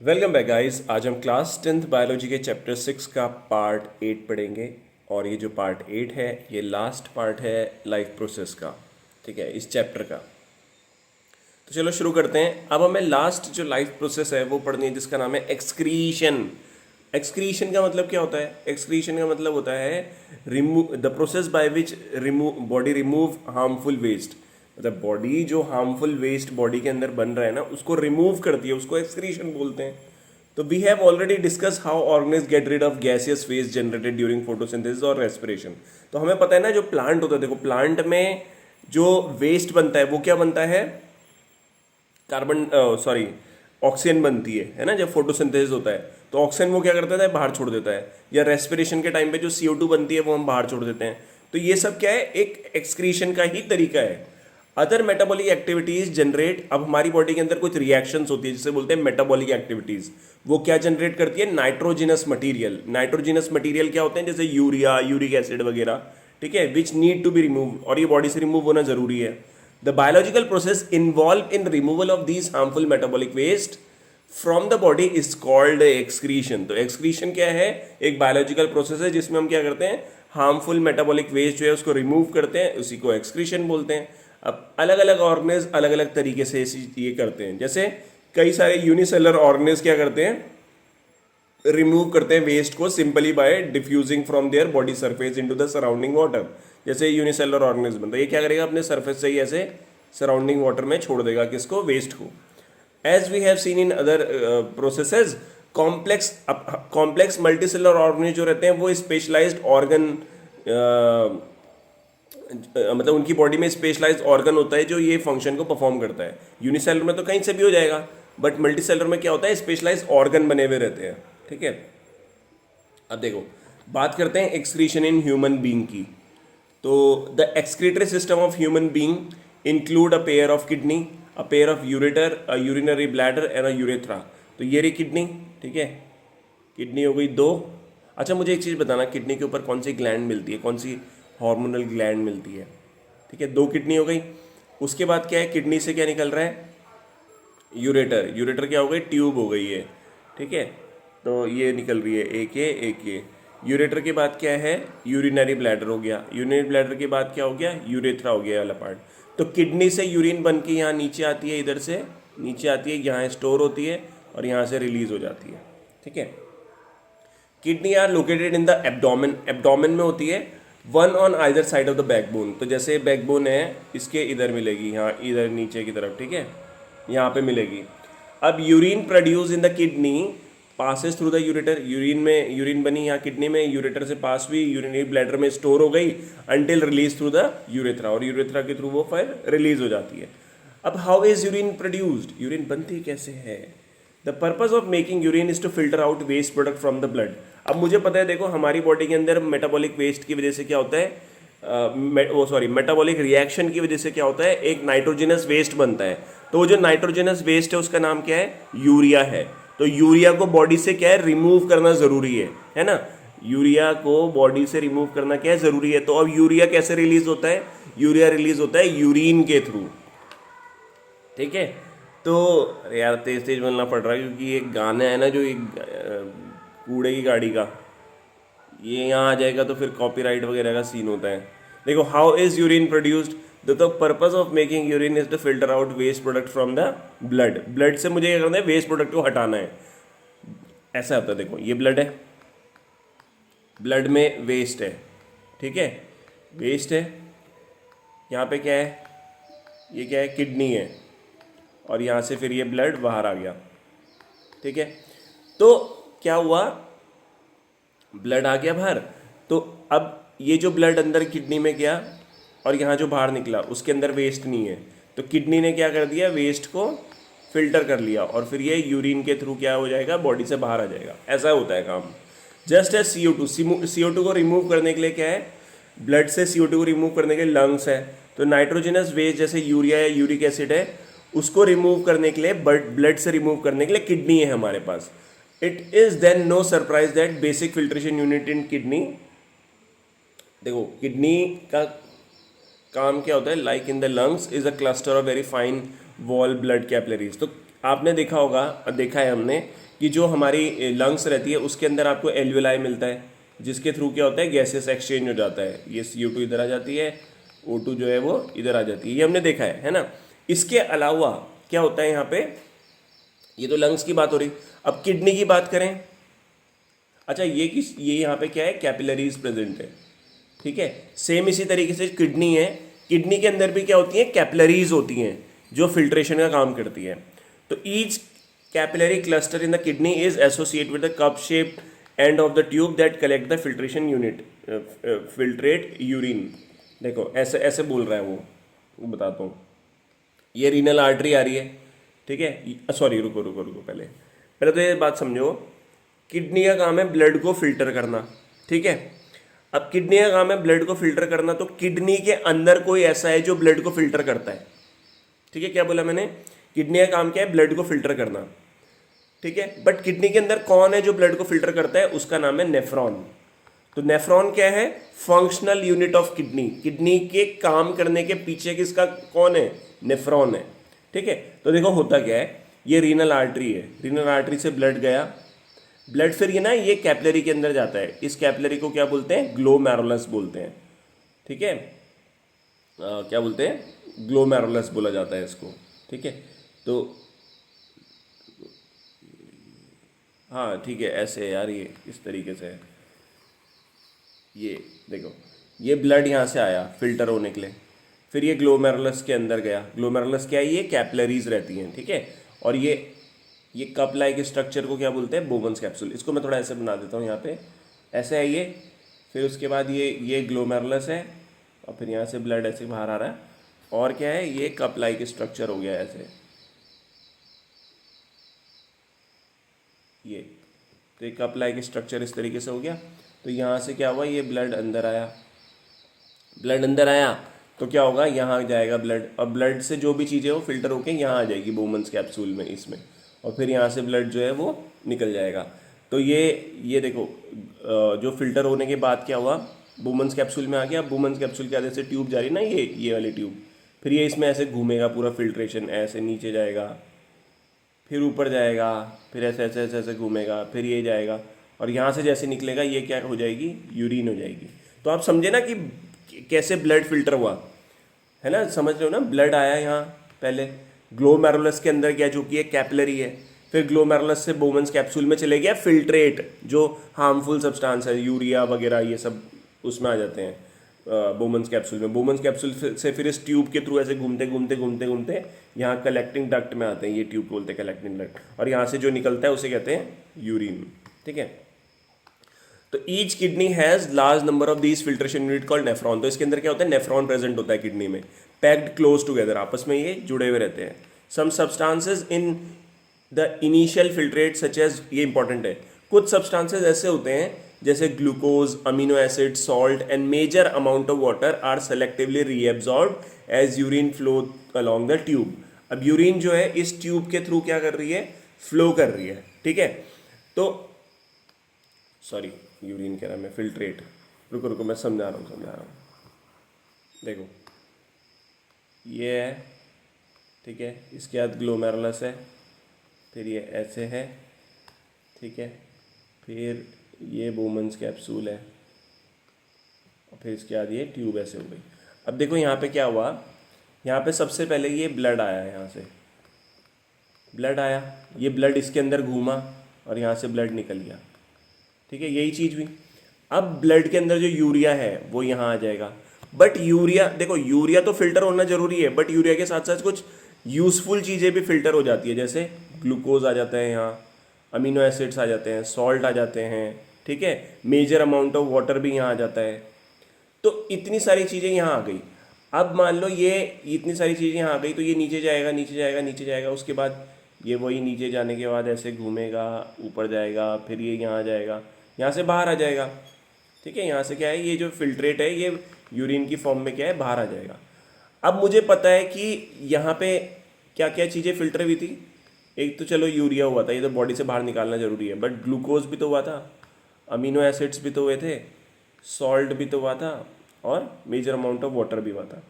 Welcome back guys. आज हम class 10th biology के चैप्टर 6 का पार्ट 8 पढ़ेंगे और ये जो पार्ट 8 है ये लास्ट पार्ट है लाइफ प्रोसेस का। ठीक है, इस चैप्टर का। तो चलो शुरू करते हैं। अब हमें लास्ट जो लाइफ प्रोसेस है वो पढ़नी है जिसका नाम है एक्सक्रीशन। एक्सक्रीशन का मतलब क्या होता है? एक्सक्रीशन का मतलब होता है remove the process by which body remove harmful waste. मतलब बॉडी जो हार्मफुल वेस्ट बॉडी के अंदर बन रहा है ना उसको रिमूव करती है, उसको एक्सक्रीशन बोलते हैं। तो we have already discuss how organism get rid of gaseous waste generated during photosynthesis और रेस्पिरेशन। तो हमें पता है ना जो प्लांट होता है, देखो प्लांट में जो वेस्ट बनता है वो क्या बनता है? कार्बन सॉरी ऑक्सीजन बनती है ना। जब फोटोसिंथेसिस होता है तो ऑक्सीजन वो क्या करता है? बाहर छोड़ देता है। या रेस्पिरेशन के टाइम पे जो CO2 बनती है वो हम बाहर छोड़ देते हैं। तो ये सब क्या है? एक एक्सक्रीशन का ही तरीका है। अदर मेटाबॉलिक एक्टिविटीज जनरेट, अब हमारी बॉडी के अंदर कुछ रिएक्शंस होती है जिसे बोलते हैं मेटाबॉलिक एक्टिविटीज। वो क्या जनरेट करती है? Nitrogenous material. नाइट्रोजिनस मटीरियल क्या होते हैं? जैसे यूरिया, यूरिक एसिड वगैरह। ठीक है, which need to be remove, और ये बॉडी से रिमूव होना जरूरी है। The biological process involve in removal of these harmful metabolic waste from the body is called excretion. तो एक्सक्रीशन क्या है? एक बायोलॉजिकल प्रोसेस है जिसमें हम क्या करते हैं? हार्मफुल मेटाबॉलिक वेस्ट जो है उसको रिमूव करते हैं, उसी को एक्सक्रीशन बोलते हैं। अब अलग अलग ऑर्गेनिज अलग अलग तरीके से ये करते हैं। जैसे कई सारे यूनिसेलर ऑर्गेनिज क्या करते हैं? रिमूव करते हैं वेस्ट को simply by diffusing from their body surface into the surrounding water. जैसे यूनिसेलर ऑर्गेनिज्म बनता है, ये क्या करेगा? अपने सरफेस से ही ऐसे सराउंडिंग वाटर में छोड़ देगा किसको? वेस्ट को। As we have seen in other processes, complex multicellular organism जो रहते हैं वो स्पेशलाइज्ड ऑर्गन, मतलब उनकी बॉडी में स्पेशलाइज्ड ऑर्गन होता है जो ये फंक्शन को परफॉर्म करता है। यूनिसेलर में तो कहीं से भी हो जाएगा, बट मल्टीसेलर में क्या होता है? स्पेशलाइज्ड ऑर्गन बने हुए रहते हैं। ठीक है, अब देखो बात करते हैं एक्सक्रीशन इन ह्यूमन बीइंग की। तो the excretory system of human being include a pair of kidney, a pair of ureter, a urinary bladder and a urethra. तो ये रही किडनी। ठीक है, किडनी हो गई दो। अच्छा मुझे एक चीज़ बताना, किडनी के ऊपर कौन सी ग्लैंड मिलती है, कौन सी हार्मोनल ग्लैंड मिलती है? ठीक है, दो किडनी हो गई। उसके बाद क्या है? किडनी से क्या निकल रहा है? यूरेटर। यूरेटर क्या हो गई? ट्यूब हो गई है। ठीक है, तो ये निकल रही है एक ये। यूरेटर के बाद क्या है? यूरिनरी ब्लैडर हो गया। यूरिनरी ब्लैडर के बाद क्या हो गया? यूरेथ्रा हो गया वाला पार्ट। तो किडनी से यूरिन बन के यहाँ नीचे आती है, इधर से नीचे आती है, यहाँ स्टोर होती है और यहाँ से रिलीज हो जाती है। ठीक है, kidney are located in the abdomen. Abdomen में होती है, one on either side of the backbone. तो जैसे बैकबोन है इसके इधर मिलेगी, यहाँ इधर नीचे की तरफ। ठीक है, यहाँ पे मिलेगी। अब urine produce in the kidney passes through the ureter. Urine में यूरिन बनी यहाँ किडनी में, यूरेटर से पास हुई, यूरिनरी ब्लैडर में स्टोर हो गई until release through the urethra, और यूरेथ्रा के थ्रू वो फिर रिलीज हो जाती है। अब how is urine produced? Urine बनती कैसे है? The purpose of making urine is to filter out waste product from the blood. अब मुझे पता है, देखो हमारी बॉडी के अंदर मेटाबॉलिक वेस्ट की वजह से क्या होता है? मेटाबॉलिक रिएक्शन की वजह से क्या होता है? एक नाइट्रोजनस वेस्ट बनता है। तो वो जो नाइट्रोजनस वेस्ट है उसका नाम क्या है? यूरिया है। तो यूरिया को बॉडी से क्या है? रिमूव करना जरूरी है ना। यूरिया को बॉडी से रिमूव करना क्या है? जरूरी है। तो अब यूरिया कैसे रिलीज होता है? यूरिया रिलीज होता है यूरिन के थ्रू। ठीक है, तो अरे यार तेज तेज बोलना पड़ रहा है क्योंकि एक गाना है ना जो एक कूड़े की गाड़ी का, ये यहाँ आ जाएगा तो फिर कॉपीराइट वगैरह का सीन होता है। देखो, how is urine produced? The purpose of making urine is to filter out waste product from the blood. Blood से मुझे क्या करना है? वेस्ट प्रोडक्ट को हटाना है। ऐसा होता है, देखो ये ब्लड है, ब्लड में वेस्ट है। ठीक है, वेस्ट है। यहाँ पे क्या है? ये क्या है? किडनी है, और यहाँ से फिर ये ब्लड बाहर आ गया। ठीक है, तो क्या हुआ? ब्लड आ गया बाहर। तो अब ये जो ब्लड अंदर किडनी में गया और यहाँ जो बाहर निकला उसके अंदर वेस्ट नहीं है। तो किडनी ने क्या कर दिया? वेस्ट को फिल्टर कर लिया, और फिर ये यूरिन के थ्रू क्या हो जाएगा? बॉडी से बाहर आ जाएगा। ऐसा होता है काम। जस्ट एज CO2 को रिमूव करने के लिए क्या है? ब्लड से CO2 को रिमूव करने के लिए लंग्स है। तो नाइट्रोजनस वेस्ट जैसे यूरिया या यूरिक एसिड है उसको रिमूव करने के लिए, ब्लड से रिमूव करने के लिए किडनी है हमारे पास। It is then no surprise that basic filtration unit in kidney, देखो किडनी का काम क्या होता है? Like in the lungs is a cluster of very fine wall blood capillaries. तो आपने देखा होगा, देखा है हमने कि जो हमारी लंग्स रहती है उसके अंदर आपको एल्विलाई मिलता है, जिसके थ्रू क्या होता है गैसेस एक्सचेंज हो जाता है। ये CO2 इधर आ जाती है, O2 जो है वो इधर आ जाती है, ये हमने देखा है ना। इसके अलावा क्या होता है यहाँ पे, ये तो लंग्स की बात हो रही। अब किडनी की बात करें, अच्छा ये यहाँ पे क्या है, कैपिलरीज प्रेजेंट है, ठीक है। सेम इसी तरीके से किडनी है, किडनी के अंदर भी क्या होती है, कैपिलरीज होती हैं जो फिल्ट्रेशन का काम करती है। तो each capillary cluster in the kidney is associate with the cup shape end of the tube that collect the filtration unit filtrate urine. देखो ऐसे ऐसे बोल रहा है वो बताता हूँ। ये रीनल आर्टरी आ रही है, ठीक है। सॉरी रुको रुको रुको, पहले पहले तो ये बात समझो, किडनी का काम है ब्लड को फिल्टर करना, ठीक है। अब किडनी का काम है ब्लड को फिल्टर करना, तो किडनी के अंदर कोई ऐसा है जो ब्लड को फिल्टर करता है, ठीक है। क्या बोला मैंने, किडनी का काम क्या है, ब्लड को फिल्टर करना, ठीक है। बट किडनी के अंदर कौन है जो ब्लड को फिल्टर करता है, उसका नाम है नेफ्रॉन। तो नेफ्रॉन क्या है, functional unit of kidney. Kidney के काम करने के पीछे किसका कौन है, नेफ्रॉन है, ठीक है। तो देखो होता क्या है, ये रीनल आर्टरी है, रीनल आर्टरी से ब्लड गया, ब्लड फिर ये ना ये कैपिलरी के अंदर जाता है। इस कैपिलरी को क्या बोलते हैं, ग्लोमेरुलस बोलते हैं, ठीक है। क्या बोलते हैं, ग्लोमेरुलस बोला जाता है इसको, ठीक है। तो हाँ ठीक है, ऐसे है यार, ये इस तरीके से है। ये देखो, ये ब्लड यहाँ से आया फिल्टर होने के लिए, फिर ये ग्लोमेरुलस के अंदर गया। ग्लोमेरुलस क्या है, ये कैपिलरीज रहती हैं, ठीक है। और ये कप लाइक स्ट्रक्चर को क्या बोलते हैं, बोवन्स कैप्सूल। इसको मैं थोड़ा ऐसे बना देता हूँ, यहाँ पे ऐसे है ये, फिर उसके बाद ये ग्लोमेरुलस है, और फिर यहाँ से ब्लड ऐसे बाहर आ रहा है, और क्या है, ये कप लाइक स्ट्रक्चर हो गया ऐसे, ये तो एक कप लाइक स्ट्रक्चर इस तरीके से हो गया। तो यहाँ से क्या हुआ, ये ब्लड अंदर आया, ब्लड अंदर आया तो क्या होगा, यहाँ जाएगा ब्लड, और ब्लड से जो भी चीज़ें वो फिल्टर होके यहाँ आ जाएगी बोवन्स कैप्सूल में, इसमें, और फिर यहाँ से ब्लड जो है वो निकल जाएगा। तो ये देखो, जो फिल्टर होने के बाद क्या हुआ, बोवन्स कैप्सूल में आ गया। बोवन्स कैप्सूल के आगे से ट्यूब जा रही ना, ये वाली ट्यूब, फिर ये इसमें ऐसे घूमेगा पूरा फिल्ट्रेशन, ऐसे नीचे जाएगा, फिर ऊपर जाएगा, फिर ऐसे ऐसे ऐसे ऐसे घूमेगा, फिर ये जाएगा, और यहाँ से जैसे निकलेगा ये क्या हो जाएगी, यूरिन हो जाएगी। तो आप समझे ना कि कैसे ब्लड फिल्टर हुआ, है ना, समझ रहे हो ना। ब्लड आया यहाँ पहले ग्लोमेरुलस के अंदर गया, जो कि एक कैपिलरी है, फिर ग्लोमेरुलस से बोवन्स कैप्सूल में चले गया फिल्ट्रेट, जो हार्मफुल सब्सटेंस है, यूरिया वगैरह ये सब उसमें आ जाते हैं बोवन्स कैप्सूल में। बोवन्स कैप्सूल से फिर इस ट्यूब के थ्रू ऐसे घूमते घूमते घूमते घूमते यहाँ कलेक्टिंग डक्ट में आते हैं, ये ट्यूब बोलते हैं कलेक्टिंग डक्ट, और यहाँ से जो निकलता है उसे कहते हैं यूरिन, ठीक है। तो each kidney has large number of these filtration unit called nephron. तो इसके अंदर क्या होता है, नेफ्रॉन प्रेजेंट होता है किडनी में, पैक्ड क्लोज टुगेदर, आपस में ये जुड़े हुए रहते हैं। Some substances in the initial filtrate such as, ये इंपॉर्टेंट है, कुछ सब्सटेंसेस ऐसे होते हैं जैसे glucose, amino acid, salt and major amount of water are selectively reabsorb as urine flow along the tube. अब यूरिन जो है इस ट्यूब के थ्रू क्या कर रही है, फ्लो कर रही है, ठीक है। तो सॉरी, यूरिन कह रहा मैं, फिल्ट्रेट, रुको रुको मैं समझा रहा हूँ। देखो ये है, ठीक है, इसके बाद ग्लोमेरुलस है, फिर ये ऐसे है, ठीक है, फिर ये बोवन्स कैप्सूल है, और फिर इसके बाद ये ट्यूब ऐसे हो गई। अब देखो यहाँ पे क्या हुआ, यहाँ पे सबसे पहले ये ब्लड आया, यहाँ से ब्लड आया, ये ब्लड इसके अंदर घूमा और यहाँ से ब्लड निकल गया, ठीक है, यही चीज़ हुई। अब ब्लड के अंदर जो यूरिया है वो यहाँ आ जाएगा, बट यूरिया देखो, यूरिया तो फिल्टर होना जरूरी है, बट यूरिया के साथ साथ कुछ यूज़फुल चीज़ें भी फिल्टर हो जाती है, जैसे ग्लूकोज आ जाता है यहाँ, अमीनो एसिड्स आ जाते हैं, सॉल्ट आ जाते हैं, ठीक है, मेजर अमाउंट ऑफ वाटर भी यहाँ आ जाता है। तो इतनी सारी चीज़ें यहाँ आ गई। अब मान लो ये इतनी सारी चीज़ें यहाँ आ गई, तो ये नीचे जाएगा नीचे जाएगा नीचे जाएगा, उसके बाद ये वही नीचे जाने के बाद ऐसे घूमेगा, ऊपर जाएगा, फिर ये यहाँ आ जाएगा, यहाँ से बाहर आ जाएगा, ठीक है। यहाँ से क्या है, ये जो फिल्ट्रेट है ये यूरिन की फॉर्म में क्या है, बाहर आ जाएगा। अब मुझे पता है कि यहाँ पे क्या क्या चीज़ें फिल्टर हुई थी, एक तो चलो यूरिया हुआ था, ये तो बॉडी से बाहर निकालना जरूरी है, बट ग्लूकोज भी तो हुआ था, अमीनो एसिड्स भी तो हुए थे, सॉल्ट भी तो हुआ था, और मेजर अमाउंट ऑफ वाटर भी हुआ था।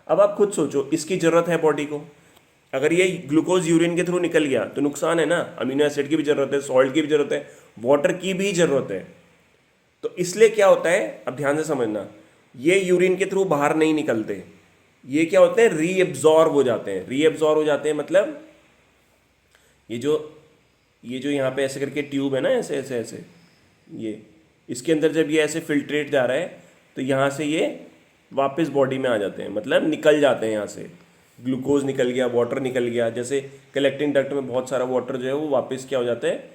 अब आप खुद सोचो, इसकी ज़रूरत है बॉडी को, अगर ये ग्लूकोज यूरिन के थ्रू निकल गया तो नुकसान है ना, अमीनो एसिड की भी जरूरत है, सॉल्ट की भी जरूरत है, वाटर की भी जरूरत है। तो इसलिए क्या होता है, अब ध्यान से समझना, ये यूरिन के थ्रू बाहर नहीं निकलते, ये क्या होते हैं, रीएब्जॉर्ब हो जाते हैं। रीएब्जॉर्ब हो जाते हैं मतलब ये जो यहाँ पे ऐसे करके ट्यूब है ना, ऐसे ऐसे ऐसे, ये इसके अंदर जब ये ऐसे फिल्ट्रेट जा रहा है तो यहाँ से ये वापस बॉडी में आ जाते हैं, मतलब निकल जाते हैं यहाँ से, ग्लूकोज निकल गया, वाटर निकल गया, जैसे कलेक्टिंग डक्ट में बहुत सारा वाटर जो है वो वापस क्या हो जाता है,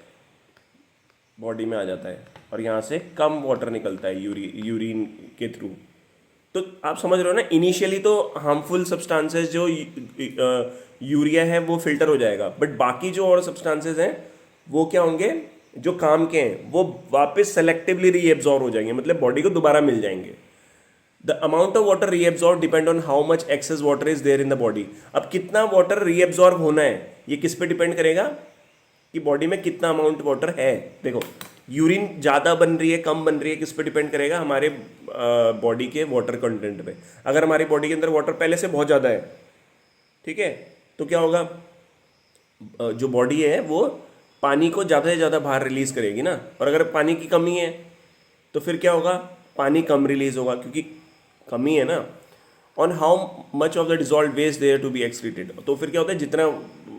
बॉडी में आ जाता है, और यहाँ से कम वाटर निकलता है यूरिन के थ्रू। तो आप समझ रहे हो ना, इनिशियली तो हार्मफुल सब्सटेंसेस जो यूरिया है वो फिल्टर हो जाएगा, बट बाकी जो और सब्सटेंसेस हैं वो क्या होंगे, जो काम के हैं वो वापस सेलेक्टिवली रीएब्जॉर्ब हो जाएंगे, मतलब बॉडी को दोबारा मिल जाएंगे। The amount of water reabsorb depend on how much excess water is there in the body. अब कितना वाटर रीएब्जॉर्ब होना है ये किस पे डिपेंड करेगा, कि बॉडी में कितना अमाउंट वाटर है। देखो यूरिन ज़्यादा बन रही है कम बन रही है, किस पे डिपेंड करेगा, हमारे बॉडी के वाटर कंटेंट पे। अगर हमारी बॉडी के अंदर वाटर पहले से बहुत ज़्यादा है, ठीक है, तो क्या होगा, जो बॉडी है वो पानी को ज़्यादा से ज़्यादा बाहर रिलीज करेगी ना, और अगर पानी की कमी है तो फिर क्या होगा, पानी कम रिलीज होगा क्योंकि कमी है ना। On how much of the dissolve waste there to be excreted, तो फिर क्या होता है, जितना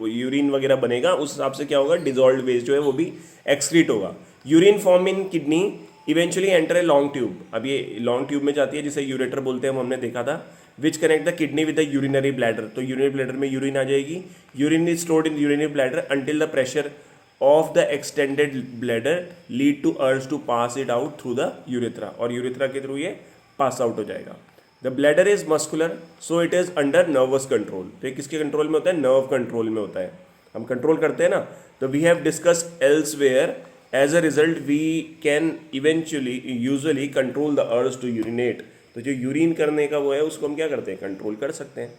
यूरिन वगैरह बनेगा उस हिसाब से क्या होगा, डिजॉल्व वेस्ट जो है वो भी एक्सक्रीट होगा। Urine form in kidney eventually enter a long tube, अब ये लॉन्ग ट्यूब में जाती है जिसे यूरेटर बोलते हैं, हमने देखा था, which connect the kidney with the urinary bladder. तो यूरिनरी ब्लैडर में यूरिन आ जाएगी, urine is stored in urinary bladder until the pressure of the extended bladder lead to urge to pass it out through the urethra, और urethra के through ये pass आउट हो जाएगा। The bladder is muscular so it is under nervous control, तो ये किसके control में होता है, नर्व कंट्रोल में होता है, हम कंट्रोल करते हैं ना। तो we have discussed elsewhere, as a result we can eventually usually control the urge to urinate, तो जो यूरिन करने का वो है उसको हम क्या करते हैं, कंट्रोल कर सकते हैं।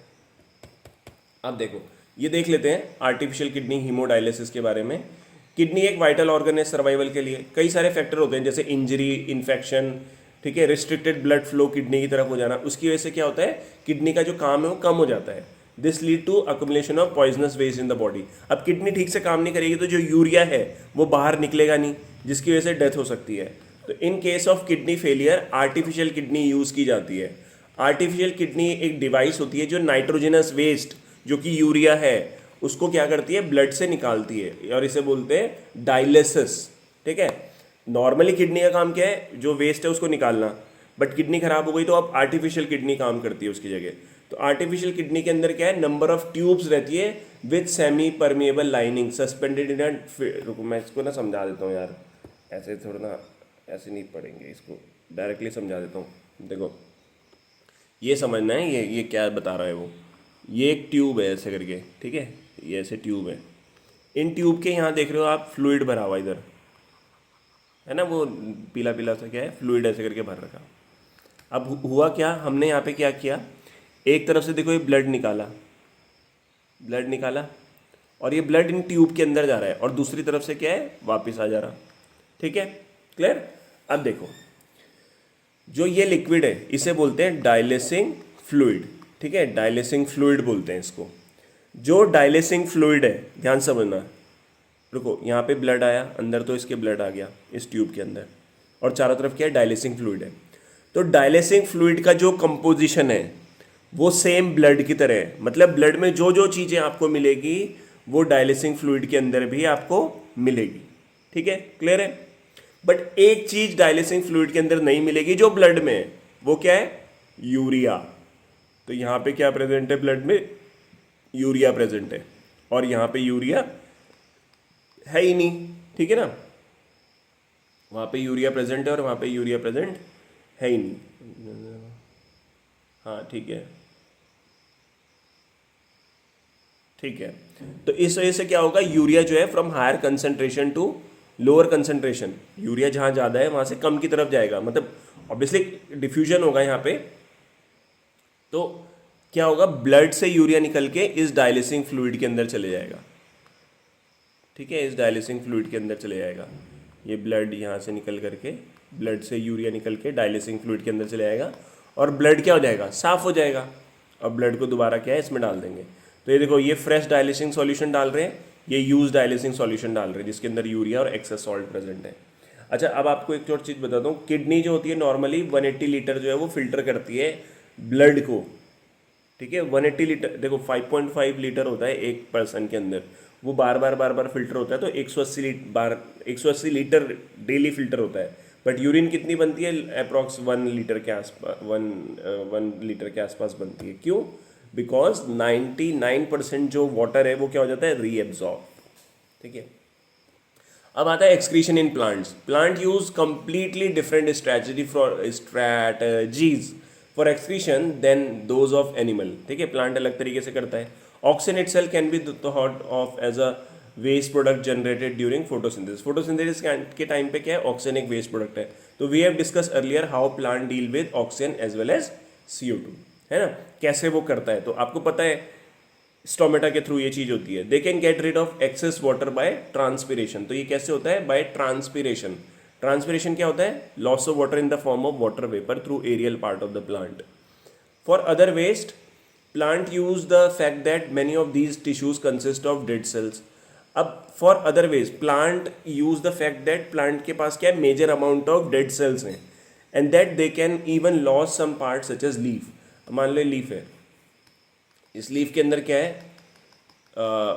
अब देखो ये देख लेते हैं आर्टिफिशियल किडनी हीमोडायलिसिस के बारे में। किडनी एक वाइटल ऑर्गन है सर्वाइवल के लिए, कई सारे फैक्टर होते हैं जैसे इंजरी, इन्फेक्शन, ठीक है, रिस्ट्रिक्टेड ब्लड फ्लो किडनी की तरफ हो जाना, उसकी वजह से क्या होता है, किडनी का जो काम है वो कम हो जाता है। This lead to accumulation of poisonous waste in the body. अब किडनी ठीक से काम नहीं करेगी तो जो यूरिया है वो बाहर निकलेगा नहीं, जिसकी वजह से डेथ हो सकती है। तो in case of kidney failure artificial kidney use की जाती है। आर्टिफिशियल किडनी एक डिवाइस होती है जो नाइट्रोजनस वेस्ट जो कि यूरिया है उसको क्या करती है, ब्लड से निकालती है, और इसे बोलते हैं डायलिसिस, ठीक है। नॉर्मली किडनी का काम क्या है, जो वेस्ट है उसको निकालना, बट किडनी खराब हो गई तो अब आर्टिफिशियल किडनी काम करती है उसकी जगह। तो आर्टिफिशियल किडनी के अंदर क्या है, नंबर ऑफ ट्यूब्स रहती है with semi permeable lining suspended in रुको मैं इसको ना समझा देता हूँ यार, ऐसे थोड़ा ना, ऐसे नहीं पढ़ेंगे, इसको डायरेक्टली समझा देता हूँ। देखो ये समझना है, ये क्या बता रहा है वो, ये एक ट्यूब है ऐसे करके, ठीक है, ये ऐसे ट्यूब है, इन ट्यूब के यहाँ देख रहे हो आप फ्लूइड भरा हुआ इधर है ना, वो पीला पीला सा क्या है, फ्लूइड ऐसे करके भर रखा। अब हुआ क्या, हमने यहाँ पे क्या किया, एक तरफ से देखो ये ब्लड निकाला और ये ब्लड इन ट्यूब के अंदर जा रहा है, और दूसरी तरफ से क्या है, वापस आ जा रहा, ठीक है, क्लियर। अब देखो जो ये लिक्विड है इसे बोलते हैं डायलिसिंग फ्लूइड, ठीक है, डायलिसिंग फ्लूइड बोलते हैं इसको। जो डायलिसिंग फ्लूइड है, ध्यान समझना, रुको यहाँ पे ब्लड आया अंदर, तो इसके ब्लड आ गया इस ट्यूब के अंदर, और चारों तरफ क्या है, डायलिसिंग फ्लूइड है। तो डायलिसिंग फ्लूइड का जो कंपोजिशन है वो सेम ब्लड की तरह है, मतलब ब्लड में जो जो चीज़ें आपको मिलेगी वो डायलिसिंग फ्लूइड के अंदर भी आपको मिलेगी, ठीक है, क्लियर है। बट एक चीज डायलिसिंग फ्लूइड के अंदर नहीं मिलेगी जो ब्लड में है, वो क्या है, यूरिया। तो यहाँ पे क्या प्रेजेंट है, ब्लड में यूरिया प्रेजेंट है, और यहाँ पे यूरिया है ही नहीं, ठीक है ना, वहाँ पे यूरिया प्रेजेंट है और वहाँ पे यूरिया प्रेजेंट है ही नहीं। हाँ ठीक है, ठीक है। तो इस वजह से क्या होगा, यूरिया जो है from higher concentration to lower concentration, urea जहाँ ज़्यादा है वहाँ से कम की तरफ जाएगा, मतलब ऑब्वियसली डिफ्यूजन होगा यहाँ पे। तो क्या होगा, ब्लड से यूरिया निकल के इस डायलिसिंग फ्लूइड के अंदर चले जाएगा, ठीक है, इस डायलिसिंग फ्लूइड के अंदर चले जाएगा। ये ब्लड यहाँ से निकल करके, ब्लड से यूरिया निकल के डायलिसिंग फ्लूइड के अंदर चले जाएगा, और ब्लड क्या हो जाएगा, साफ़ हो जाएगा। अब ब्लड को दोबारा क्या है, इसमें डाल देंगे। तो ये देखो, ये फ्रेश डायलिसिंग सॉल्यूशन डाल रहे हैं, ये यूज डायलिसिंग सॉल्यूशन डाल रहे हैं जिसके अंदर यूरिया और एक्सेस सॉल्ट प्रेजेंट है। अच्छा, अब आपको एक और चीज़ बताता हूँ, किडनी जो होती है नॉर्मली 180 लीटर जो है वो फिल्टर करती है ब्लड को, ठीक है। 180 लीटर, देखो 5.5 लीटर होता है एक पर्सन के अंदर, वो बार बार फिल्टर होता है, तो 180 लीटर डेली फिल्टर होता है। बट यूरिन कितनी बनती है? अप्रॉक्स 1 लीटर के आसपास, 1 लीटर के आसपास बनती है। क्यों? बिकॉज 99% जो वाटर है वो क्या हो जाता है? रीएब्जॉर्ब, ठीक है। अब आता है excretion in plants. Plant use completely different strategies for excretion than those of animal, ठीक है। प्लांट अलग तरीके से करता है। Oxygen itself can be thought of as a waste product generated during photosynthesis. Photosynthesis के टाइम पे क्या है? ऑक्सीजन एक वेस्ट प्रोडक्ट है। तो we have discuss earlier how plant deal with oxygen as well as CO2, है ना, कैसे वो करता है। तो आपको पता है स्टोमेटा के थ्रू ये चीज होती है। They can get rid of excess water by transpiration. तो ये कैसे होता है? Bye transpiration. ट्रांसपिरेशन क्या होता है? Loss of water in the form of water vapour through aerial part of the plant. For other waste, plant use the fact that many of these tissues consist of dead cells. अब for other waste, plant use the fact that plant के पास क्या है? Major amount of dead cells हैं, and that they can even loss some part such as leaf. मान लो leaf है, इस लीफ के अंदर क्या है?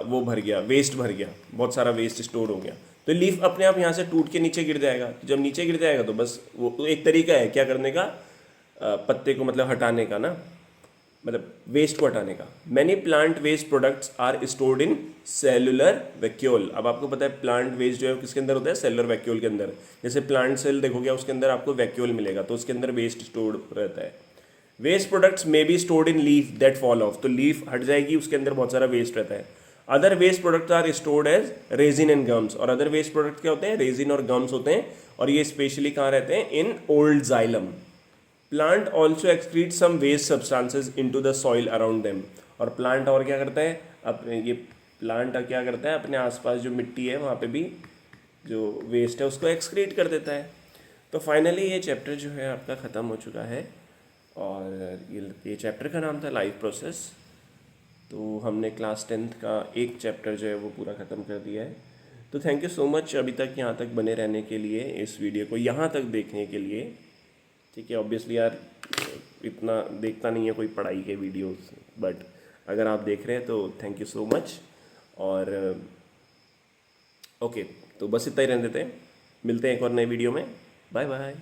वो भर गया, वेस्ट भर गया, बहुत सारा वेस्ट स्टोर हो गया, तो लीफ अपने आप यहाँ से टूट के नीचे गिर जाएगा। तो जब नीचे गिर जाएगा तो बस वो तो एक तरीका है क्या करने का? पत्ते को मतलब हटाने का ना, मतलब वेस्ट को हटाने का। Many plant waste products are stored in cellular vacuole. अब आपको पता है प्लांट वेस्ट जो है किसके अंदर होता है? सेलुलर वैक्यूल के अंदर। जैसे प्लांट सेल देखोगे उसके अंदर आपको वैक्यूल मिलेगा, तो उसके अंदर वेस्ट स्टोर्ड रहता है। Waste products may be stored in leaf that fall off. तो लीफ हट जाएगी, उसके अंदर बहुत सारा वेस्ट रहता है। Other waste products are stored as resin and gums. और अदर वेस्ट प्रोडक्ट क्या होते हैं? रेजिन और गम्स होते हैं, और ये स्पेशली कहाँ रहते हैं? In old xylem. Plant also excrete some waste substances into the soil around them. और प्लांट और क्या करता है? अपने ये प्लांट क्या करता है? अपने आसपास जो मिट्टी है वहाँ पे भी जो वेस्ट है उसको एक्सक्रीट कर देता है। तो फाइनली ये चैप्टर जो है आपका ख़त्म हो चुका है, और ये चैप्टर का नाम था लाइफ प्रोसेस। तो हमने क्लास 10th का एक चैप्टर जो है वो पूरा ख़त्म कर दिया है। तो थैंक यू सो मच अभी तक यहाँ तक बने रहने के लिए, इस वीडियो को यहाँ तक देखने के लिए, ठीक है। ऑब्वियसली यार इतना देखता नहीं है कोई पढ़ाई के वीडियोस, बट अगर आप देख रहे हैं तो थैंक यू सो मच। और ओके, तो बस इतना ही रहने देते हैं, मिलते हैं एक और नए वीडियो में। Bye bye.